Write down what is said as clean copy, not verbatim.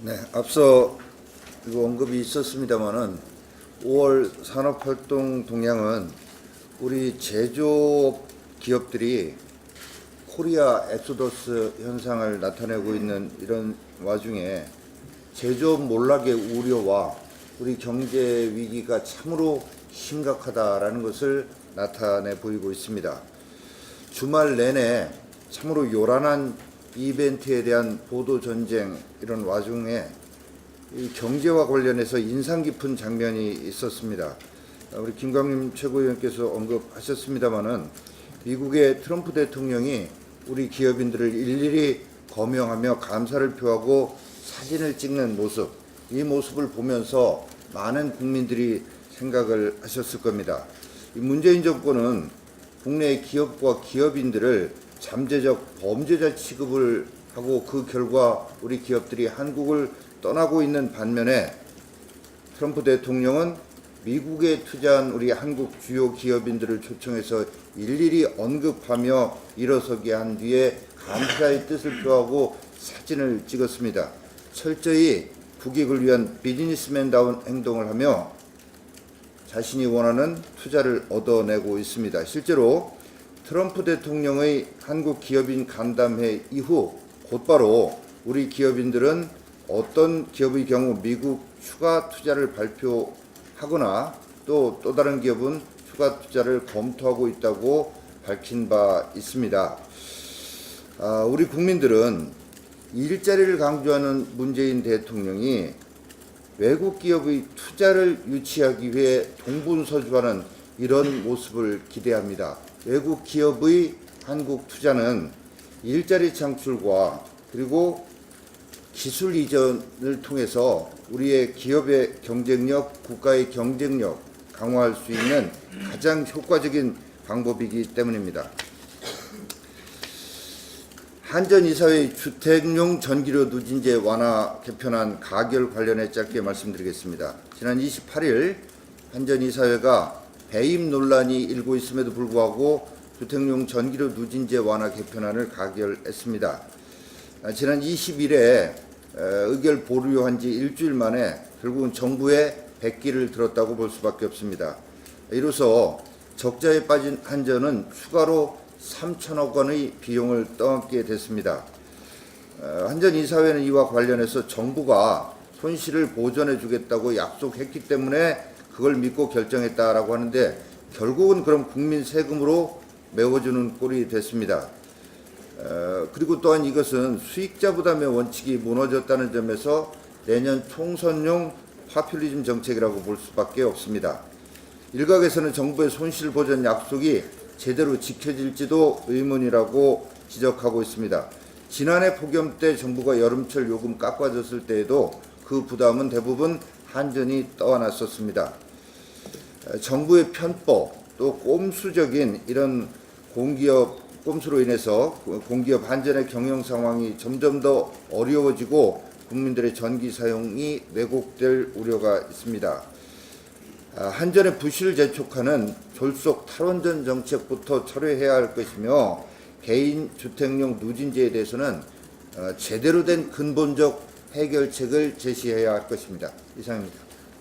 네, 앞서 언급이 있었습니다만은 5월 산업활동 동향은 우리 제조업 기업들이 코리아 엑소더스 현상을 나타내고 있는 이런 와중에 제조업 몰락의 우려와 우리 경제 위기가 참으로 심각하다라는 것을 나타내 보이고 있습니다. 주말 내내 참으로 요란한 이벤트에 대한 보도 전쟁, 이런 와중에 이 경제와 관련해서 인상 깊은 장면이 있었습니다. 우리 김광림 최고위원께서 언급하셨습니다마는 미국의 트럼프 대통령이 우리 기업인들을 일일이 거명하며 감사를 표하고 사진을 찍는 모습, 이 모습을 보면서 많은 국민들이 생각을 하셨을 겁니다. 이 문재인 정권은 국내 기업과 기업인들을 잠재적 범죄자 취급을 하고 그 결과 우리 기업들이 한국을 떠나고 있는 반면에 트럼프 대통령은 미국에 투자한 우리 한국 주요 기업인들을 초청해서 일일이 언급하며 일어서게 한 뒤에 감사의 뜻을 표하고 사진을 찍었습니다. 철저히 국익을 위한 비즈니스맨다운 행동을 하며 자신이 원하는 투자를 얻어내고 있습니다. 실제로 트럼프 대통령의 한국 기업인 간담회 이후 곧바로 우리 기업인들은 어떤 기업의 경우 미국 추가 투자를 발표하거나 또 다른 기업은 추가 투자를 검토하고 있다고 밝힌 바 있습니다. 우리 국민들은 일자리를 강조하는 문재인 대통령이 외국 기업의 투자를 유치하기 위해 동분서주하는 이런 모습을 기대합니다. 외국 기업의 한국 투자는 일자리 창출과 그리고 기술 이전을 통해서 우리의 기업의 경쟁력, 국가의 경쟁력 강화할 수 있는 가장 효과적인 방법이기 때문입니다. 한전이사회 주택용 전기료 누진제 완화 개편안 가결 관련해 짧게 말씀드리겠습니다. 지난 28일 한전이사회가 배임 논란이 일고 있음에도 불구하고 주택용 전기료 누진제 완화 개편안을 가결했습니다. 지난 20일에 의결 보류한 지 일주일 만에 결국은 정부의 백기를 들었다고 볼 수밖에 없습니다. 이로써 적자에 빠진 한전은 추가로 3천억 원의 비용을 떠안게 됐습니다. 한전이사회는 이와 관련해서 정부가 손실을 보전해 주겠다고 약속했기 때문에 그걸 믿고 결정했다라고 하는데 결국은 그럼 국민 세금으로 메워주는 꼴이 됐습니다. 그리고 또한 이것은 수익자 부담의 원칙이 무너졌다는 점에서 내년 총선용 파퓰리즘 정책이라고 볼 수밖에 없습니다. 일각에서는 정부의 손실 보전 약속이 제대로 지켜질지도 의문이라고 지적하고 있습니다. 지난해 폭염 때 정부가 여름철 요금 깎아줬을 때에도 그 부담은 대부분 한전이 떠안았었습니다. 정부의 편법 또 꼼수적인 이런 공기업 꼼수로 인해서 공기업 한전의 경영 상황이 점점 더 어려워지고 국민들의 전기 사용이 왜곡될 우려가 있습니다. 한전의 부실을 재촉하는 졸속 탈원전 정책부터 철회해야 할 것이며 개인 주택용 누진제에 대해서는 제대로 된 근본적 해결책을 제시해야 할 것입니다. 이상입니다.